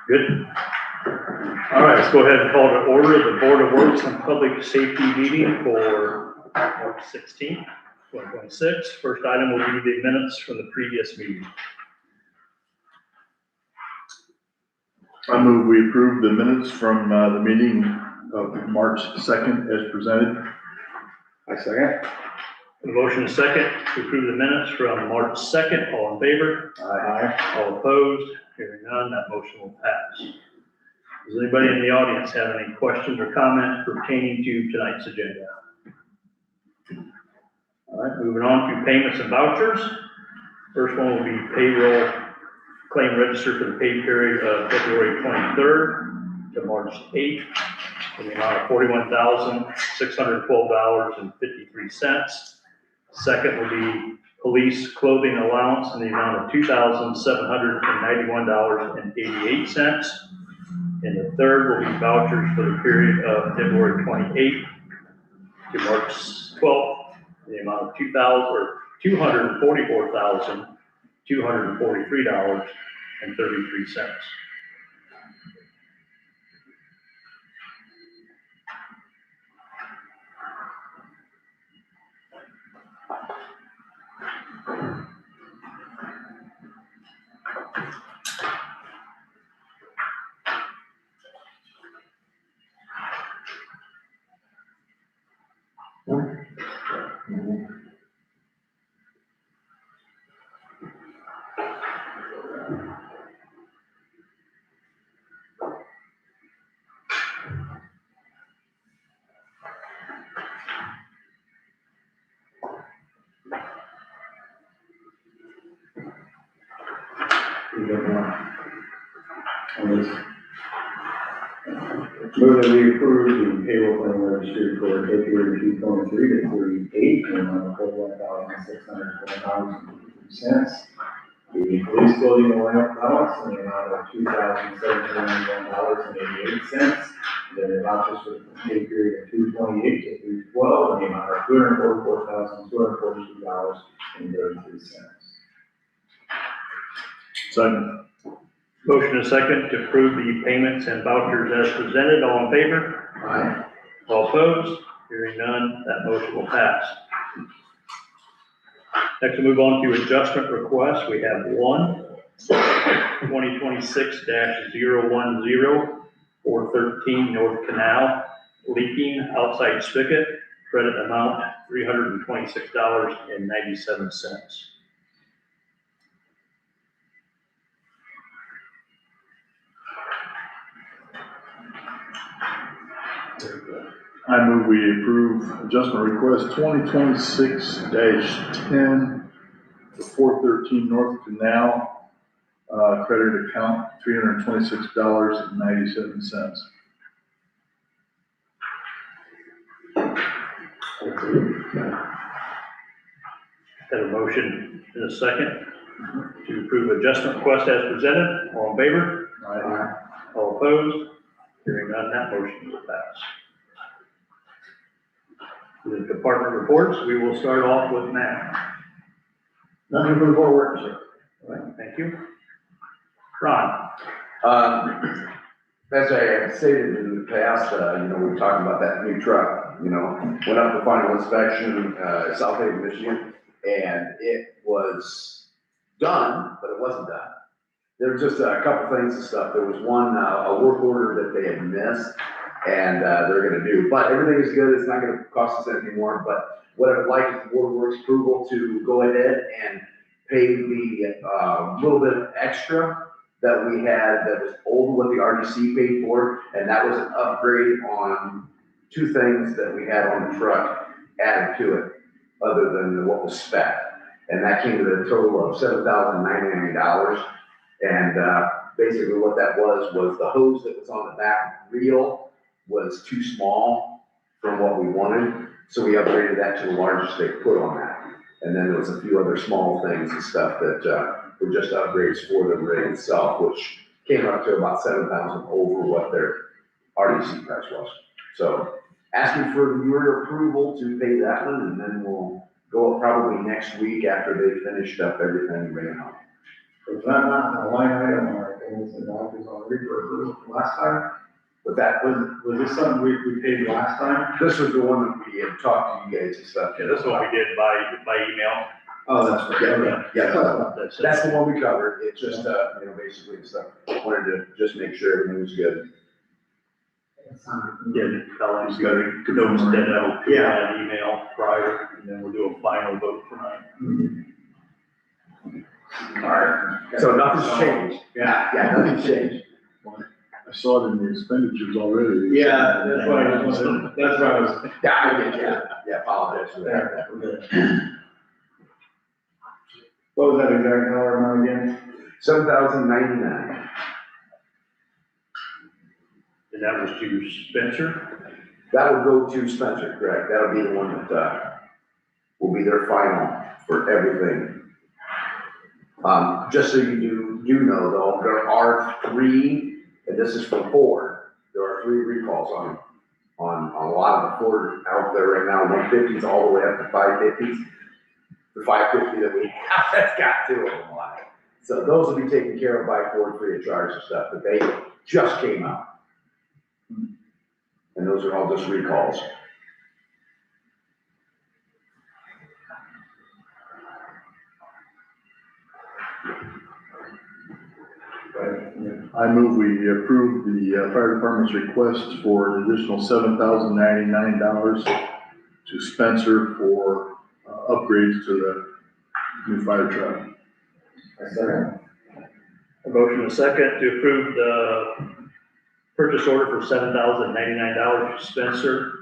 Good. All right, let's go ahead and call to order the Board of Works and Public Safety meeting for March 16th, 2026. First item will be the minutes from the previous meeting. I move we approve the minutes from the meeting of March 2nd as presented. I second. The motion is second to approve the minutes from March 2nd. All in favor? Aye. All opposed? Hearing none, that motion will pass. Does anybody in the audience have any questions or comments pertaining to tonight's agenda? All right, moving on to payments and vouchers. First one will be payroll claim register for the pay period of February 23rd to March 8th in the amount of $41,612.53. Second will be police clothing allowance in the amount of $2,791.88. And the third will be vouchers for the period of February 28th to March 12th in the amount of $244,243.33. Move that we approve the payroll claim register for February 2023 to 38 and $41,612.53. The police clothing allowance in the amount of $2,791.88. The vouchers for the pay period of 2/28 to 3/12 in the amount of $244,242.33. Second. Motion is second to approve the payments and vouchers as presented. All in favor? Aye. All opposed? Hearing none, that motion will pass. Next, we'll move on to adjustment requests. We have one, 2026-010, 413 North Canal, leaking outside spigot, credit amount $326.97. I move we approve adjustment request 2026-10 for 413 North Canal, credit account $326.97. Have a motion in a second to approve adjustment request as presented. All in favor? Aye. All opposed? Hearing none, that motion will pass. The department reports, we will start off with Matt. Nothing for the board work, sir. All right, thank you. Ron. As I have stated in the past, we were talking about that new truck, went up for final inspection, South Haven, Michigan, and it was done, but it wasn't done. There were just a couple things and stuff. There was one, a work order that they had missed, and they're gonna do, but everything is good. It's not gonna cost us anything more, but what I would like is the Board of Works approval to go ahead and pay the little bit extra that we had that was over what the RDC paid for, and that was an upgrade on two things that we had on the truck added to it, other than what was spec. And that came to a total of $7,990. And basically what that was the hose that was on the back reel was too small from what we wanted. So we upgraded that to the largest they put on that. And then there was a few other small things and stuff that were just upgrades for the rig itself, which came up to about $7,000 over what their RDC price was. So asking for your approval to pay that one, and then we'll go up probably next week after they finished up everything and ran out. Was that not a line item or things and doctors on refer last time? But that Was this something we paid last time? this was the one that we had talked to you guys and stuff. Yeah, this one we did by email. Oh, that's right. Okay. Yeah, That's it. that's the one we covered. It's just, you know, basically the stuff. Wanted to just make sure everything was good. Yeah, tell them, He's got to those confirm. that out, an email prior, and then we'll do a final vote tonight. All right. So nothing's changed. Yeah, nothing's changed. I saw it in the expenditures already. Yeah, that's what I was wondering. That's what I was. Yeah, I did, yeah, apologize for that. What was that exact dollar amount again? $7,099. And that was to Spencer. That will go to Spencer, correct? That'll be the one that, will be their final for everything. Just so you do know though, there are 3, and this is for Ford, there are 3 recalls on a lot of the Ford out there right now, 150s all the way up to 550s. The 550 that we have, that's got 2 of them on it. So those will be taken care of by Ford free of charge and stuff, but they just came out. And those are all just recalls. I move we approve the fire department's request for an additional $7,099 to Spencer for upgrades to the new fire truck. A motion and a second to approve the purchase order for $7,099 to Spencer.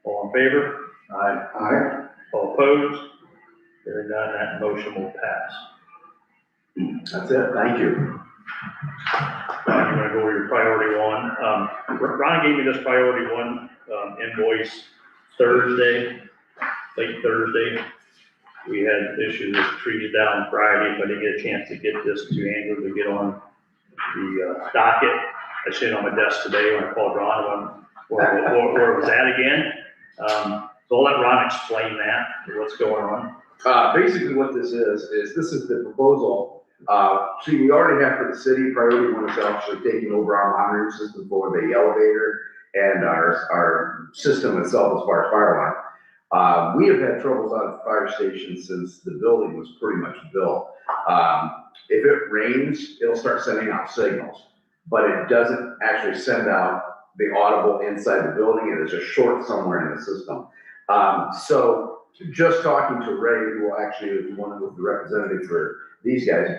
All in favor? Aye. All opposed? Hearing none, that motion will pass. That's it, thank you. I'm gonna go over your priority one. Ron gave me this priority one, invoice Thursday, late Thursday. We had issues with trees down Friday, but I didn't get a chance to get this to Andrew to get on the docket. I seen it on my desk today when I called Ron, where it was at again. So I'll let Ron explain that, what's going on. Basically what this is this is the proposal. See, we already have for the city, priority one is actually taking over our monitoring system for the elevator and our system itself as far as fire alarm. We have had troubles out at the fire station since the building was pretty much built. If it rains, it'll start sending out signals, but it doesn't actually send out the audible inside the building, and there's a short somewhere in the system. So just talking to Ray, who actually is the one with the representative for these guys,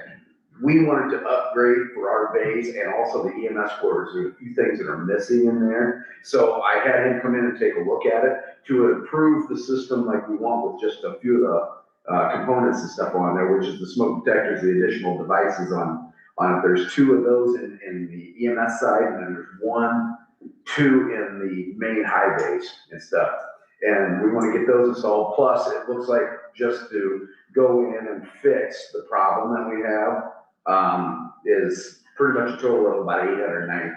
we wanted to upgrade for our bays and also the EMS quarters. There's a few things that are missing in there. So I had him come in and take a look at it to improve the system like we want with just a few of the components and stuff on there, which is the smoke detectors, the additional devices on it. There's 2 of those in the EMS side, and then there's 2 in the main high bays and stuff. And we want to get those installed. Plus, it looks like just to go in and fix the problem that we have is pretty much a total of about $895.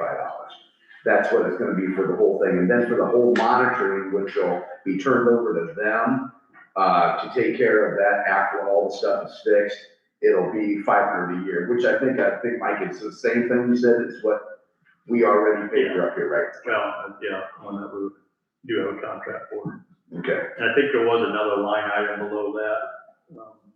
That's what it's going to be for the whole thing. And then for the whole monitoring, which will be turned over to them to take care of that after all the stuff is fixed, it'll be $500 a year, which I think Mike, it's the same thing you said. It's what we already paid for up here, right? Well, yeah, one that we do have a contract for. Okay. And I think there was another line item below that.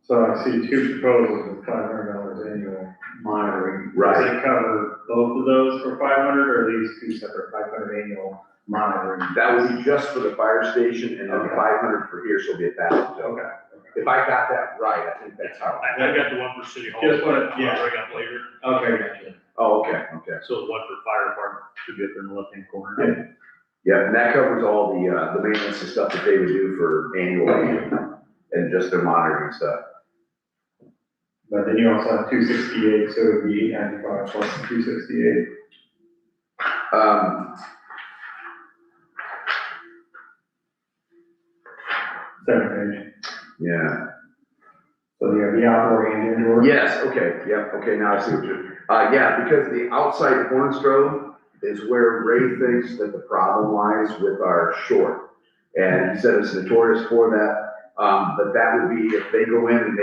So I see 2 proposals with $500 annual monitoring. Right. Does it cover both of those for 500, or are these 2 separate 500 annual monitoring? That would be just for the fire station, and then Okay. 500 for here, so it'll be 1,000. Okay. If I got that right, I think that's how. I got the one for City Hall. Just what it- yeah. I'll bring up later. Okay, gotcha. Oh, okay. So the one for fire department should be up in the left-hand corner. Yeah, and that covers all the maintenance and stuff that they would do for annually and just their monitoring stuff. But then you also have 268, so it would be 895 plus the 268. Second page. Yeah. So you have the outdoor and indoor? Yes, okay, now I see what you're, yeah, because the outside horn strobe, is where Ray thinks that the problem lies with our short. And he said it's notorious for that, but that would be if they go in and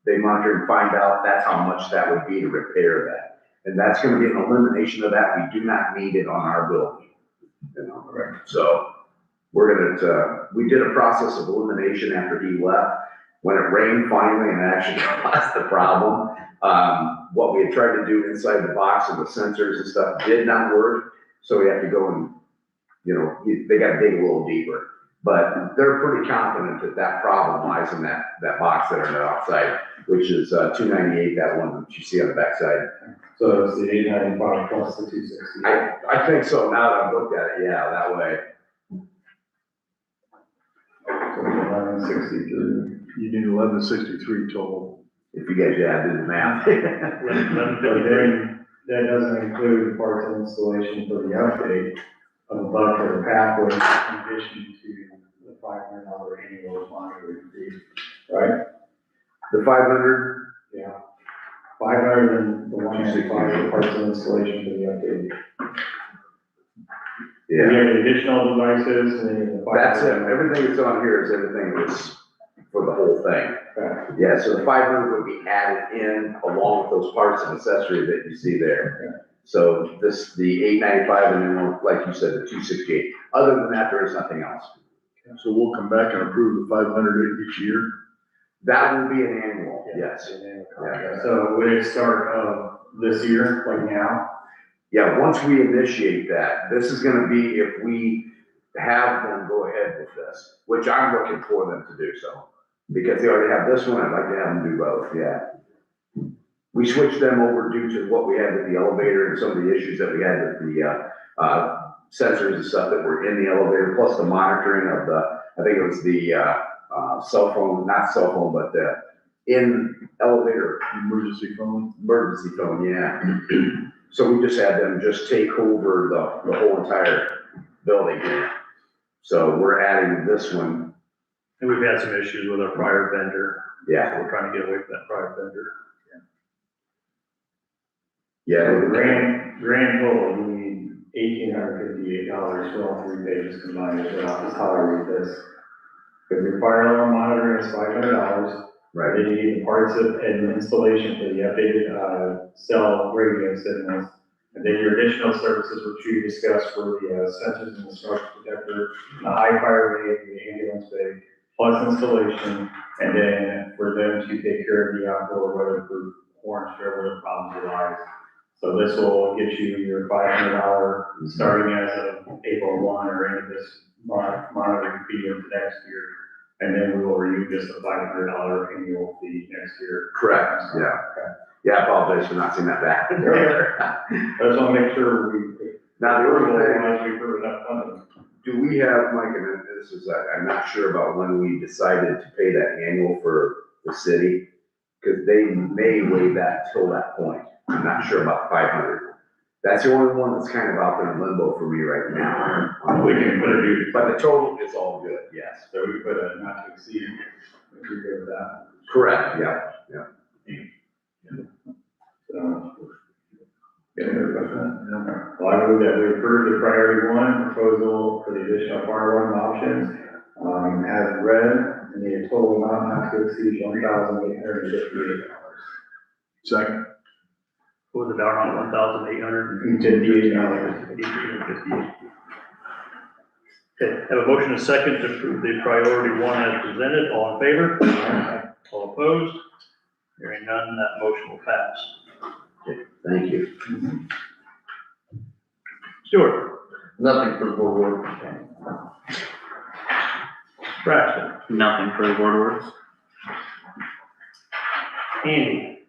they monitor and find out, that's how much that would be to repair that. And that's gonna be an elimination of that. We do not need it on our building. You know, Correct. so we're gonna, we did a process of elimination after he left. When it rained finally and actually caused the problem, what we had tried to do inside the box and the sensors and stuff did not work. So we have to go and, you know, they got to dig a little deeper. But they're pretty confident that that problem lies in that box that are outside, which is 298, that one that you see on the backside. So it's the 895 plus the 260. I think so. Now that I've looked at it, yeah, that way. So it's 1163. You need 1163 total. If you guys do the math. But then that doesn't include the parts and installation for the update of the Butler pathway in addition to the $500 annual monitoring fee, right? The 500, Yeah. 500 and the 165 for parts and installation for the update. yeah. We have additional devices and then the That's it. 500. Everything that's on here is everything that's for the whole thing. Okay. Yeah, so the 500 would be added in along with those parts and accessories that you see there. So this, the 895 and then, like you said, the 268. Other than that, there is nothing else. So we'll come back and approve the 500 each year. That will be an annual, yes. Yeah. So would it start this year, like now? Yeah, once we initiate that, this is gonna be if we have them go ahead with this, which I'm looking for them to do so. Because they already have this one, I'd like to have them do both, yeah. We switched them over due to what we had with the elevator and some of the issues that we had with the sensors and stuff that were in the elevator, plus the monitoring of the, I think it was the cell phone, not cell phone, but the in elevator Emergency phone. yeah. So we just had them just take over the whole entire building here. So we're adding this one. And we've had some issues with our prior vendor. Yeah. So we're trying to get away from that prior vendor. Yeah. So grand total, we need $1,858 for all three pages combined, as well. That's how I read this. If your fire alarm monitoring is $500, Right. then you need the parts and installation for the updated cell radio signals. And then your additional services, which you discussed for the sensors and the smoke detector, the high fire rate, the ambulance bay, plus installation, and then for them to take care of the outdoor weatherproof orange where problems arise. So this will get you your $500 starting as of April 1 or end of this monitoring fee into next year. And then we will renew just a $500 annual fee next year. Correct, yeah. Okay. Yeah, I apologize for not seeing that back. I just want to make sure we. Now, the only thing, We prove enough funding. do we have, Mike, and this is, I'm not sure about when we decided to pay that annual for the city, because they may waive that till that point. I'm not sure about 500. That's the only one that's kind of out there in limbo for me right now. We can put it, But the total is all good, yes. so we put a not to exceed, if you're good with that. Correct, yeah. So. Get another question? Well, I move that we approve the priority one proposal for the additional fire alarm options, as read, and the total amount not to exceed $1,858. Second. What was it down on $1,858? $58. Okay, have a motion and a second to approve the priority one as presented. All in favor? All opposed? Hearing none, that motion will pass. Okay, thank you. Stuart? Nothing for the board work. Braxton? Nothing for the board works. Andy?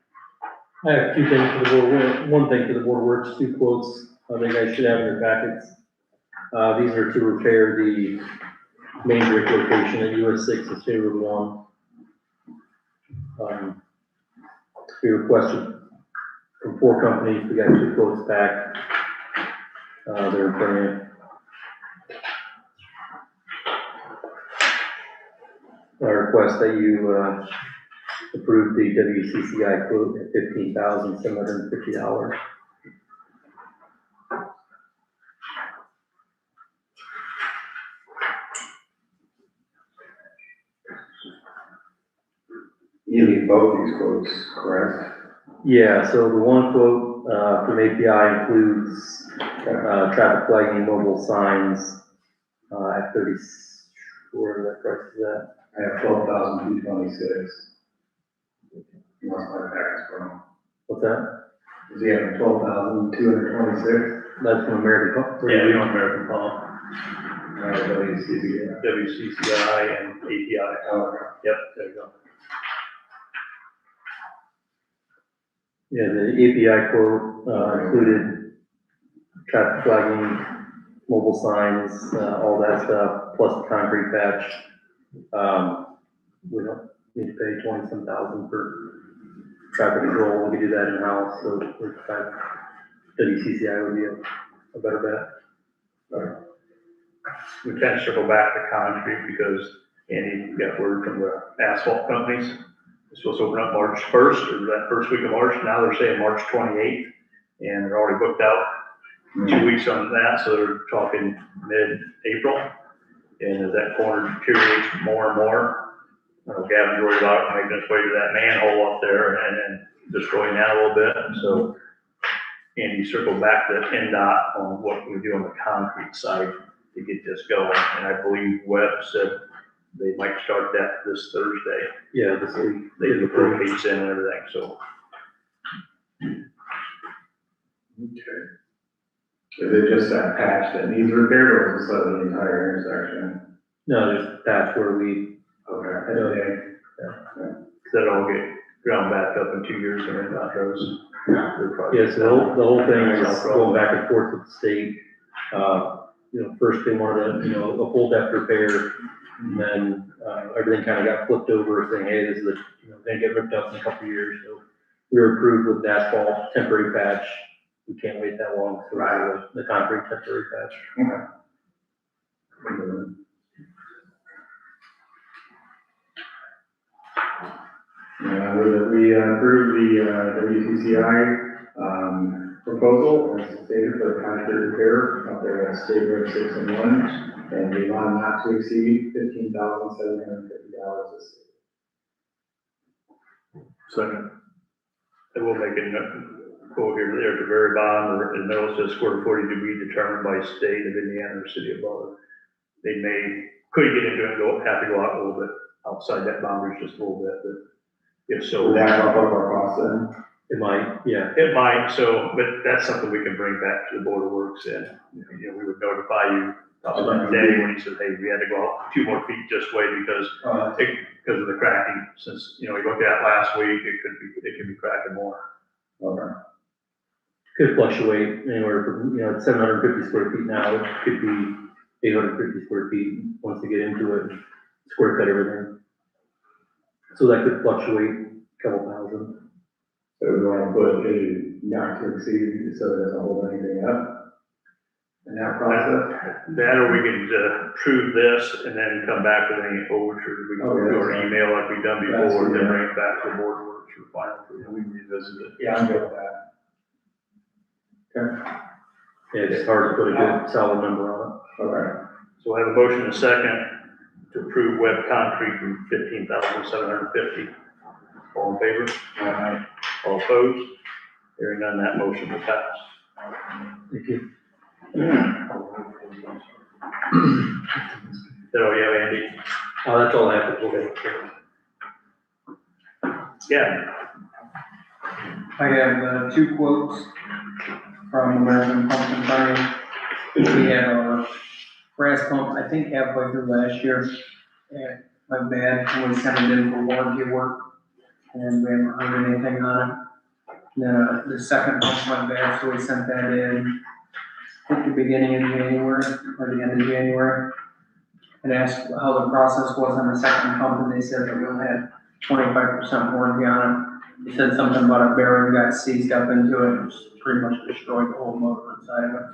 I have two things for the board, one thing for the board works, two quotes, you guys should have in your packets. These are to repair the main brick location at US 6 and State Road 1. We requested from 4 companies, we got 2 quotes back. They're in front of you. I request that you, approve the WCCI quote at $15,750. You need both these quotes, correct? Yeah, so the one quote, from API includes, traffic flagging, mobile signs, at 30, where that price is at. I have 12,226. You want my package from? What's that? Does he have 12,226? That's from American Pump. Yeah, we don't American Pump, WCCI. WCCI and API. Oh, Yep, there you go. Yeah, the API quote, included traffic flagging, mobile signs, all that stuff, plus the concrete patch. We don't need to pay 20-some thousand for traffic control, we can do that in-house, so we're kind of, WCCI would be a better bet. We kind of circle back to concrete because Andy got word from the asphalt companies. It's supposed to open up March 1st or that first week of March. Now they're saying March 28th and they're already booked out 2 weeks on that. So they're talking mid-April. And as that corner deteriorates more and more, Gavin's worried about making his way to that manhole up there and destroying that a little bit. So Andy circled back to NDOT on what we do on the concrete side to get this going. And I believe Webb said they might start that this Thursday. Yeah, this week. They did the rotates in and everything, so. Okay. Is it just that patch that needs repaired or is it the entire intersection? No, there's patch where we, Okay. That'll all get ground back up in 2 years and NDOT roads. yeah, so the whole thing is going back and forth with the state. First they wanted a full depth repair, and then, everything kind of got flipped over, saying, hey, this is gonna get ripped up in a couple of years, so we were approved with the asphalt temporary patch. We can't wait that long, so the concrete temporary patch. We approve the WCCI proposal as stated for the concrete repair out there at State Road 6 and 1, and the amount not to exceed $15,750 a state. Second. I will make a quote here, there at the very bottom, or in the middle, it says square footage to be determined by state of Indiana or city of Butler. They could get into it and have to go out a little bit outside that boundary just a little bit, but if so. Would that bump up our costs then? It might, yeah. It might, so, but that's something we can bring back to the Board of Works and, we would notify you probably that day when he said, hey, we had to go out 2 more feet this way because of the cracking. Since, we looked at last week, it could be cracking more. Okay. Could fluctuate anywhere from, it's 750 square feet now, it could be 850 square feet once they get into it, and square cut everything. So that could fluctuate a couple thousand. So we want to put a not to exceed so it doesn't hold anything up in that process. That or we could prove this and then come back with any overtures. We can do our email like we've done before, then bring it back to the Board of Works for final approval. We can revisit it. Yeah, I'm good with that. Okay. Yeah, it's hard to put a good solid number on Okay. So I have a motion and a second to approve web concrete from 15,750. All in favor? Aye. All opposed? Hearing none, that motion will pass. it. Thank you. That all you have, Andy? That's all I have to look Yeah. I have 2 quotes from American Pump and Burning. We had our brass pump, I think halfway through last year, and my bad, and we sent it in for warranty work, and we haven't heard anything on it. And, the second pump went bad, so we sent that in at the beginning of January, or the end of January, and asked how the process was on the second pump, and they said that we only had 25% warranty on it. They said something about a bearing got seized up into it, and just pretty much destroyed the whole motor inside of it.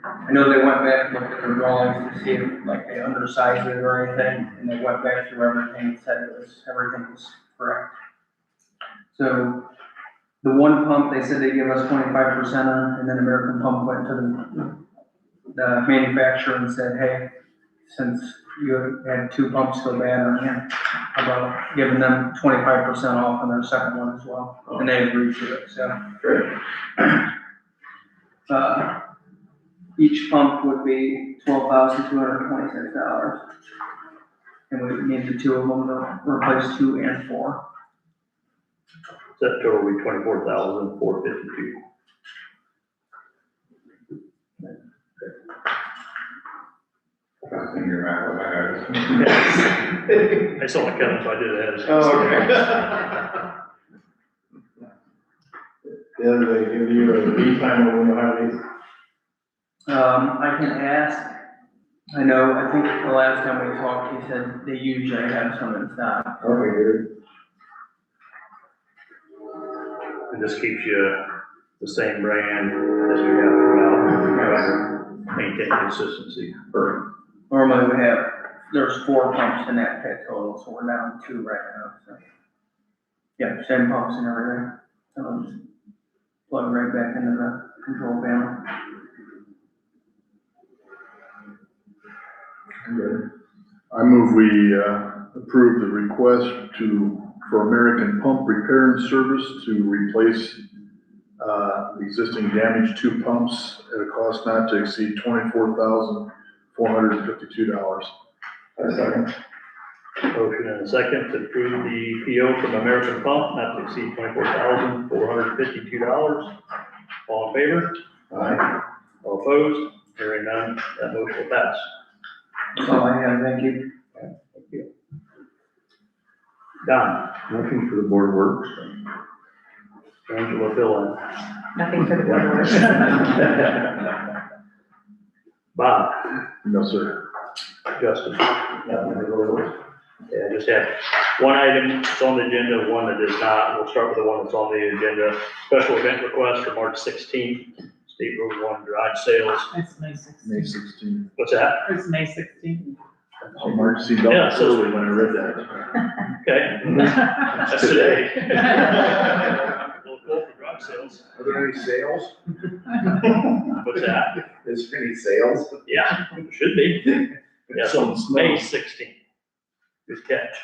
I know they went back and looked at the drawings to see if, like, they undersized it or anything, and they went back through everything and said everything was correct. So, the one pump, they said they give us 25% on, and then American Pump went to the manufacturer and said, hey, since you had two pumps go bad on you, about giving them 25% off on their second one as well, and they agreed to it, so. Great. Each pump would be $12,226. And we need the two of them to replace 2 and 4. That total will be 24,452. I saw the Kevin, so I did it. Yeah, they give you a lead time when you have these? I can ask, I know, I think the last time we talked, he said they usually have some in stock. Okay, good. And this keeps you the same brand as we have throughout, maintain consistency. Normally we have, there's 4 pumps in that pit total, so we're down 2 right now, so. Yeah, same pumps and everything, so I'll just plug right back into the control panel. I move we approve the request for American Pump Repair and Service to replace existing damaged 2 pumps at a cost not to exceed $24,452. Second. Motion and a second to approve the PO from American Pump not to exceed $24,452. All in favor? Aye. All opposed? Hearing none, that motion will pass. That's all I have, thank you. Thank you. Don, Nothing for the board works. Angela, fill in. Nothing for the board works. Bob, No, sir. Justin. Nothing for the board. Yeah, I just have one item that's on the agenda, one that is not. We'll start with the one that's on the agenda. Special event request for March 16th, State Road 1 garage sales. It's May 16th. May 16th. What's that? It's May 16th. Oh, Mark, see, don't Yeah, so- early when I read that. Okay, that's today. Little cool for garage sales. Are there any sales? What's that? Is there any sales? Yeah, should be. Yeah, so Some it's May 16th. Good catch.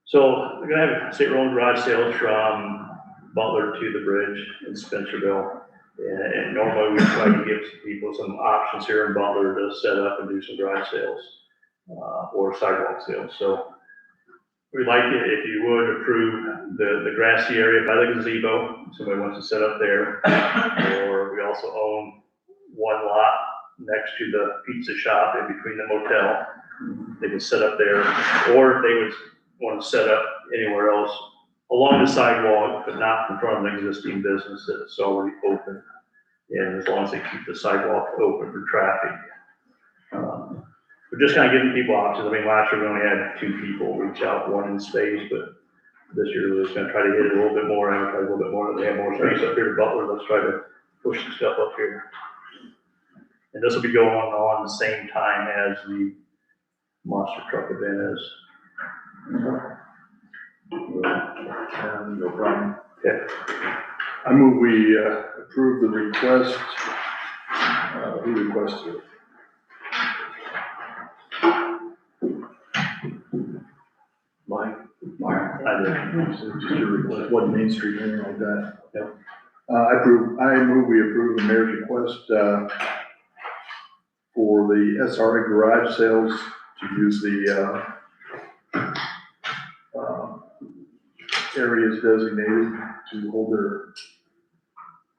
So we're gonna have state road garage sales from Butler to the bridge in Spencerville. And normally we try to give people some options here in Butler to set up and do some garage sales, or sidewalk sales. So we'd like it if you would approve the grassy area by the gazebo. Somebody wants to set up there. Or we also own one lot next to the pizza shop in between the motel. They can set up there, or if they would want to set up anywhere else along the sidewalk, but not in front of an existing business that's already open. And as long as they keep the sidewalk open for traffic. We're just kind of giving people options. I mean, last year we only had 2 people reach out, 1 in space, but this year we're just gonna try to hit it a little bit more, advertise a little bit more, that they have more space up here in Butler. Let's try to push some stuff up here. And this will be going on the same time as the monster truck event is. No problem. Okay. I move we approve the request. Who requested it? Mike. I did. So just your request, what Main Street, anything like that. Yep. I move we approve the mayor's request for the SRA garage sales to use the areas designated to hold their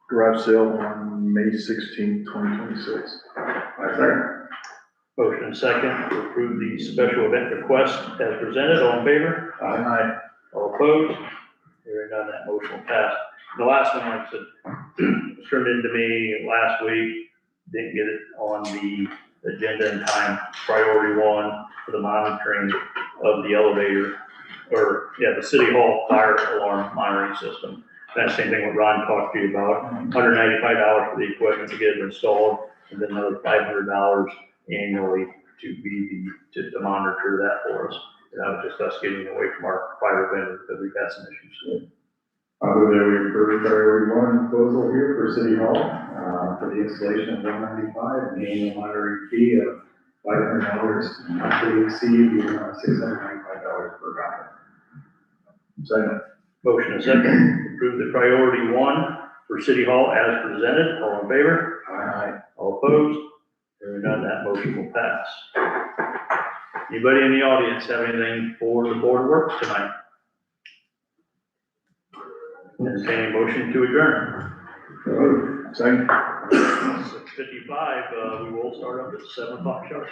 garage sale on May 16th, 2026. Motion and second to approve the special event request as presented. All in favor? Aye. All opposed? Hearing none, that motion will pass. And the last one, like I said, was turned into me last week. Didn't get it on the agenda in time. Priority 1 for the monitoring of the elevator, or, yeah, the city hall fire alarm monitoring system. That same thing what Ron talked to you about, $195 for the equipment to get it installed, and then another $500 annually to to monitor that for us. And that was just us getting away from our fire vendor, because we've had some issues. I move that we approve priority 1 proposal here for City Hall, for the installation of 195, and the annual monitoring fee of $500, not to exceed the amount of $695 per contract. Second. Motion and second, approve the priority one for City Hall as presented. All in favor? Aye. All opposed? Hearing none, that motion will pass. Anybody in the audience have anything for the Board of Works tonight? Entertaining motion to adjourn. Second. 6:55, we will start up at 7 o'clock sharp.